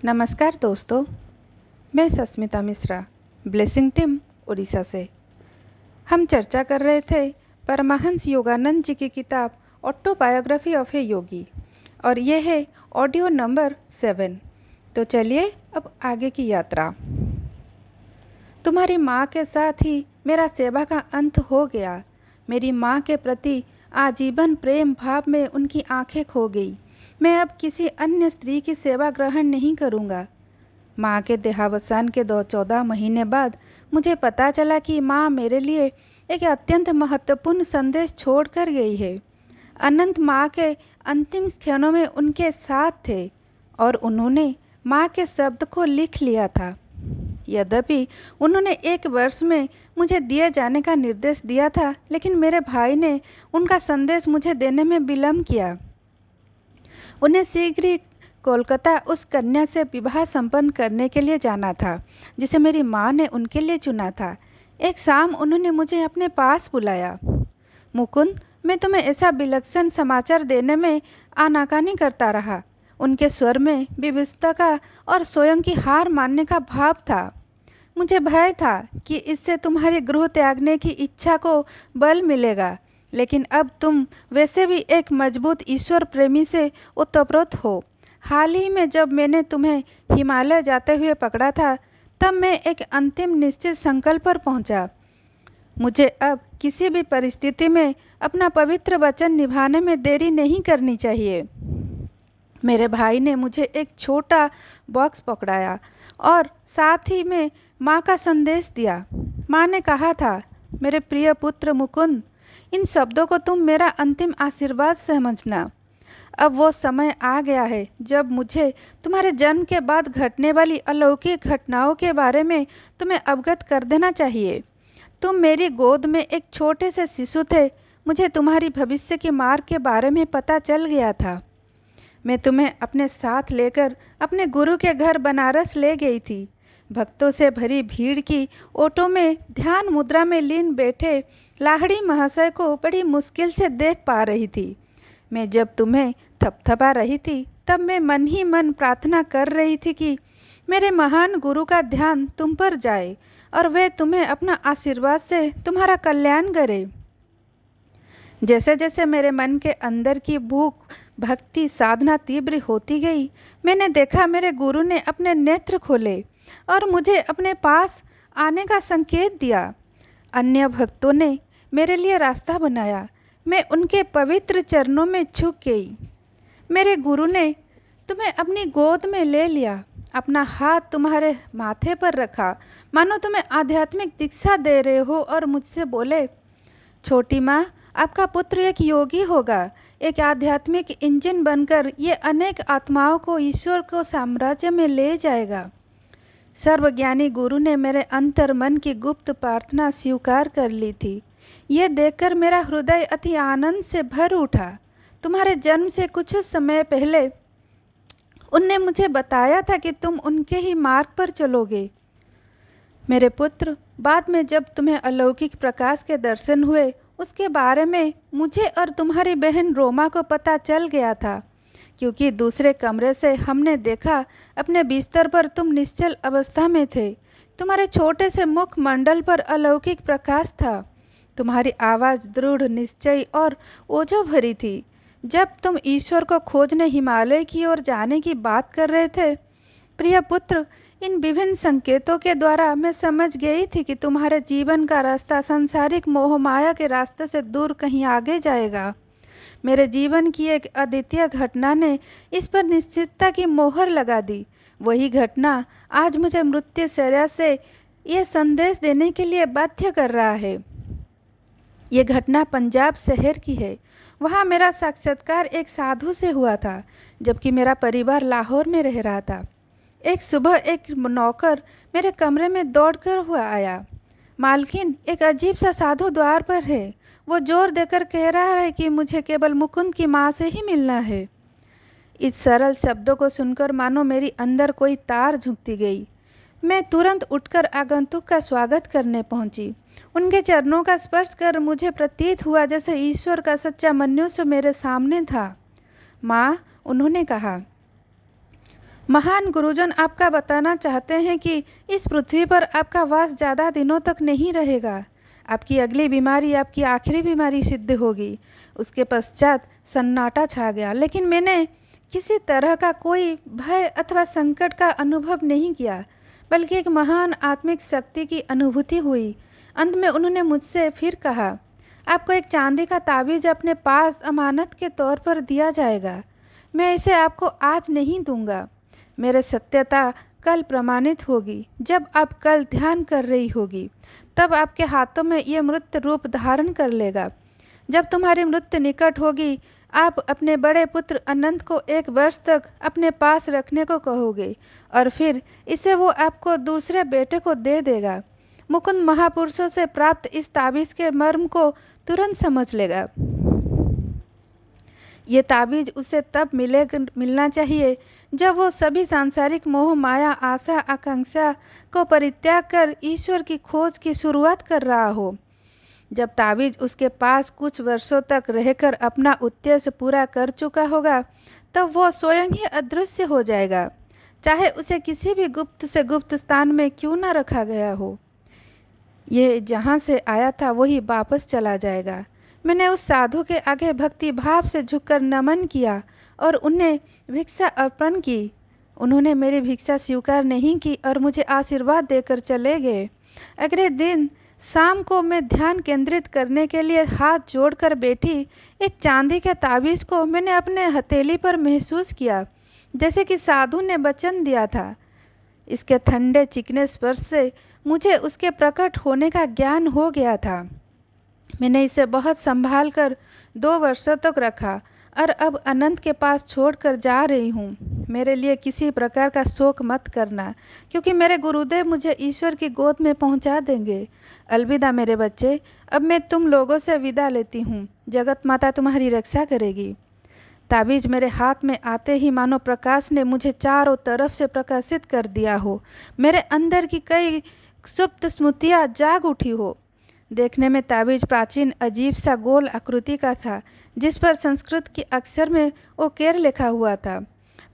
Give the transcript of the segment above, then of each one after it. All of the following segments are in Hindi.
नमस्कार दोस्तों, मैं सस्मिता मिश्रा, ब्लेसिंग टीम उड़ीसा से। हम चर्चा कर रहे थे परमहंस योगानंद जी की किताब ऑटोबायोग्राफी ऑफ ए योगी, और ये है ऑडियो नंबर 7। तो चलिए अब आगे की यात्रा। तुम्हारी माँ के साथ ही मेरा सेवा का अंत हो गया। मेरी माँ के प्रति आजीवन प्रेम भाव में उनकी आंखें खो गई। मैं अब किसी अन्य स्त्री की सेवा ग्रहण नहीं करूँगा। माँ के देहावसान के 14 महीने बाद मुझे पता चला कि माँ मेरे लिए एक अत्यंत महत्वपूर्ण संदेश छोड़ कर गई है। अनंत माँ के अंतिम क्षणों में उनके साथ थे और उन्होंने माँ के शब्द को लिख लिया था। यद्यपि उन्होंने 1 वर्ष में मुझे दिए जाने का निर्देश दिया था, लेकिन मेरे भाई ने उनका संदेश मुझे देने में विलम्ब किया। उन्हें शीघ्र ही कोलकाता उस कन्या से विवाह संपन्न करने के लिए जाना था जिसे मेरी माँ ने उनके लिए चुना था। एक शाम उन्होंने मुझे अपने पास बुलाया। मुकुंद, मैं तुम्हें ऐसा विलक्षण समाचार देने में आनाकानी करता रहा। उनके स्वर में विविधता का और स्वयं की हार मानने का भाव था। मुझे भय था कि इससे तुम्हारे गृह त्यागने की इच्छा को बल मिलेगा, लेकिन अब तुम वैसे भी एक मजबूत ईश्वर प्रेमी से ओतप्रोत हो। हाल ही में जब मैंने तुम्हें हिमालय जाते हुए पकड़ा था, तब मैं एक अंतिम निश्चित संकल्प पर पहुंचा। मुझे अब किसी भी परिस्थिति में अपना पवित्र वचन निभाने में देरी नहीं करनी चाहिए। मेरे भाई ने मुझे एक छोटा बॉक्स पकड़ाया और साथ ही में माँ का संदेश दिया। माँ ने कहा था, मेरे प्रिय पुत्र मुकुंद, इन शब्दों को तुम मेरा अंतिम आशीर्वाद समझना। अब वो समय आ गया है जब मुझे तुम्हारे जन्म के बाद घटने वाली अलौकिक घटनाओं के बारे में तुम्हें अवगत कर देना चाहिए। तुम मेरी गोद में एक छोटे से शिशु थे। मुझे तुम्हारी भविष्य के मार्ग के बारे में पता चल गया था। मैं तुम्हें अपने साथ लेकर अपने गुरु के घर बनारस ले गई थी। भक्तों से भरी भीड़ की ओटो में ध्यान मुद्रा में लीन बैठे लाहड़ी महाशय को बड़ी मुश्किल से देख पा रही थी। मैं जब तुम्हें थपथपा रही थी, तब मैं मन ही मन प्रार्थना कर रही थी कि मेरे महान गुरु का ध्यान तुम पर जाए और वे तुम्हें अपना आशीर्वाद से तुम्हारा कल्याण करे। जैसे जैसे मेरे मन के अंदर की भूख, भक्ति, साधना तीव्र होती गई, मैंने देखा मेरे गुरु ने अपने नेत्र खोले और मुझे अपने पास आने का संकेत दिया। अन्य भक्तों ने मेरे लिए रास्ता बनाया। मैं उनके पवित्र चरणों में झुक गई। मेरे गुरु ने तुम्हें अपनी गोद में ले लिया, अपना हाथ तुम्हारे माथे पर रखा, मानो तुम्हें आध्यात्मिक दीक्षा दे रहे हो, और मुझसे बोले, छोटी माँ, आपका पुत्र एक योगी होगा, एक आध्यात्मिक इंजन बनकर ये अनेक आत्माओं को ईश्वर को साम्राज्य में ले जाएगा। सर्वज्ञानी गुरु ने मेरे अंतर मन की गुप्त प्रार्थना स्वीकार कर ली थी। ये देखकर मेरा हृदय अति आनंद से भर उठा। तुम्हारे जन्म से कुछ समय पहले उनने मुझे बताया था कि तुम उनके ही मार्ग पर चलोगे। मेरे पुत्र, बाद में जब तुम्हें अलौकिक प्रकाश के दर्शन हुए, उसके बारे में मुझे और तुम्हारी बहन रोमा को पता चल गया था, क्योंकि दूसरे कमरे से हमने देखा अपने बिस्तर पर तुम निश्चल अवस्था में थे। तुम्हारे छोटे से मुखमंडल पर अलौकिक प्रकाश था। तुम्हारी आवाज़ दृढ़, निश्चय और ओजो भरी थी। जब तुम ईश्वर को खोजने हिमालय की ओर जाने की बात कर रहे थे, प्रिय पुत्र, इन विभिन्न संकेतों के द्वारा मैं समझ गई थी कि तुम्हारे जीवन का रास्ता सांसारिक मोह माया के रास्ते से दूर कहीं आगे जाएगा। मेरे जीवन की एक अद्वितीय घटना ने इस पर निश्चितता की मोहर लगा दी। वही घटना आज मुझे मृत्युशैया से ये संदेश देने के लिए बाध्य कर रहा है। ये घटना पंजाब शहर की है। वहाँ मेरा साक्षात्कार एक साधु से हुआ था, जबकि मेरा परिवार लाहौर में रह रहा था। एक सुबह एक नौकर मेरे कमरे में दौड़कर हुआ आया। मालकिन, एक अजीब सा साधु द्वार पर है। वो जोर देकर कह रहा है कि मुझे केवल मुकुंद की माँ से ही मिलना है। इस सरल शब्दों को सुनकर मानो मेरी अंदर कोई तार झुकती गई। मैं तुरंत उठकर आगंतुक का स्वागत करने पहुंची। उनके चरणों का स्पर्श कर मुझे प्रतीत हुआ जैसे ईश्वर का सच्चा मनुष्य मेरे सामने था। माँ, उन्होंने कहा, महान गुरुजन आपका बताना चाहते हैं कि इस पृथ्वी पर आपका वास ज़्यादा दिनों तक नहीं रहेगा। आपकी अगली बीमारी आपकी आखिरी बीमारी सिद्ध होगी। उसके पश्चात सन्नाटा छा गया, लेकिन मैंने किसी तरह का कोई भय अथवा संकट का अनुभव नहीं किया, बल्कि एक महान आत्मिक शक्ति की अनुभूति हुई। अंत में उन्होंने मुझसे फिर कहा, आपको एक चांदी का ताबीज अपने पास अमानत के तौर पर दिया जाएगा। मैं इसे आपको आज नहीं दूंगा। मेरे सत्यता कल प्रमाणित होगी। जब आप कल ध्यान कर रही होगी, तब आपके हाथों में ये मृत रूप धारण कर लेगा। जब तुम्हारी मृत्यु निकट होगी, आप अपने बड़े पुत्र अनंत को 1 वर्ष तक अपने पास रखने को कहोगे और फिर इसे वो आपको दूसरे बेटे को दे देगा। मुकुंद महापुरुषों से प्राप्त इस ताबीज के मर्म को तुरंत समझ लेगा। ये ताबीज उसे तब मिलना चाहिए जब वो सभी सांसारिक मोह माया आशा आकांक्षा को परित्याग कर ईश्वर की खोज की शुरुआत कर रहा हो। जब ताबीज उसके पास कुछ वर्षों तक रहकर अपना उद्देश्य पूरा कर चुका होगा, तब वो स्वयं ही अदृश्य हो जाएगा, चाहे उसे किसी भी गुप्त से गुप्त स्थान में क्यों न रखा गया हो। ये जहाँ से आया था वही वापस चला जाएगा। मैंने उस साधु के आगे भक्ति भाव से झुककर नमन किया और उन्हें भिक्षा अर्पण की। उन्होंने मेरी भिक्षा स्वीकार नहीं की और मुझे आशीर्वाद देकर चले गए। अगले दिन शाम को मैं ध्यान केंद्रित करने के लिए हाथ जोड़कर बैठी एक चांदी के ताबीज़ को मैंने अपने हथेली पर महसूस किया, जैसे कि साधु ने वचन दिया था। इसके ठंडे चिकने स्पर्श से मुझे उसके प्रकट होने का ज्ञान हो गया था। मैंने इसे बहुत संभाल कर 2 वर्षों तक रखा और अब अनंत के पास छोड़कर जा रही हूँ। मेरे लिए किसी प्रकार का शोक मत करना, क्योंकि मेरे गुरुदेव मुझे ईश्वर की गोद में पहुँचा देंगे। अलविदा मेरे बच्चे, अब मैं तुम लोगों से विदा लेती हूँ। जगत माता तुम्हारी रक्षा करेगी। ताबीज मेरे हाथ में आते ही मानो प्रकाश ने मुझे चारों तरफ से प्रकाशित कर दिया हो। मेरे अंदर की कई सुप्त स्मृतियाँ जाग उठी हो। देखने में ताबीज प्राचीन अजीब सा गोल आकृति का था, जिस पर संस्कृत के अक्षर में ओकेर लिखा हुआ था।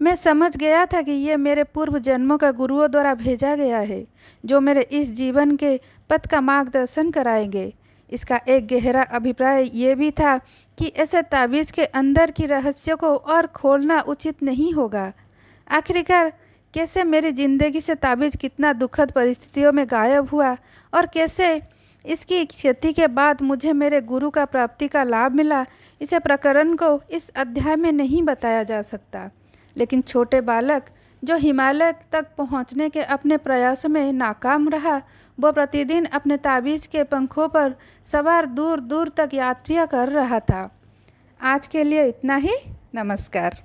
मैं समझ गया था कि ये मेरे पूर्व जन्मों का गुरुओं द्वारा भेजा गया है, जो मेरे इस जीवन के पथ का मार्गदर्शन कराएंगे। इसका एक गहरा अभिप्राय ये भी था कि ऐसे ताबीज़ के अंदर की रहस्य को और खोलना उचित नहीं होगा। आखिरकार कैसे मेरी ज़िंदगी से ताबीज़ कितना दुखद परिस्थितियों में गायब हुआ और कैसे इसकी क्षति के बाद मुझे मेरे गुरु का प्राप्ति का लाभ मिला, इसे प्रकरण को इस अध्याय में नहीं बताया जा सकता। लेकिन छोटे बालक जो हिमालय तक पहुंचने के अपने प्रयासों में नाकाम रहा, वो प्रतिदिन अपने ताबीज़ के पंखों पर सवार दूर दूर तक यात्रा कर रहा था। आज के लिए इतना ही। नमस्कार।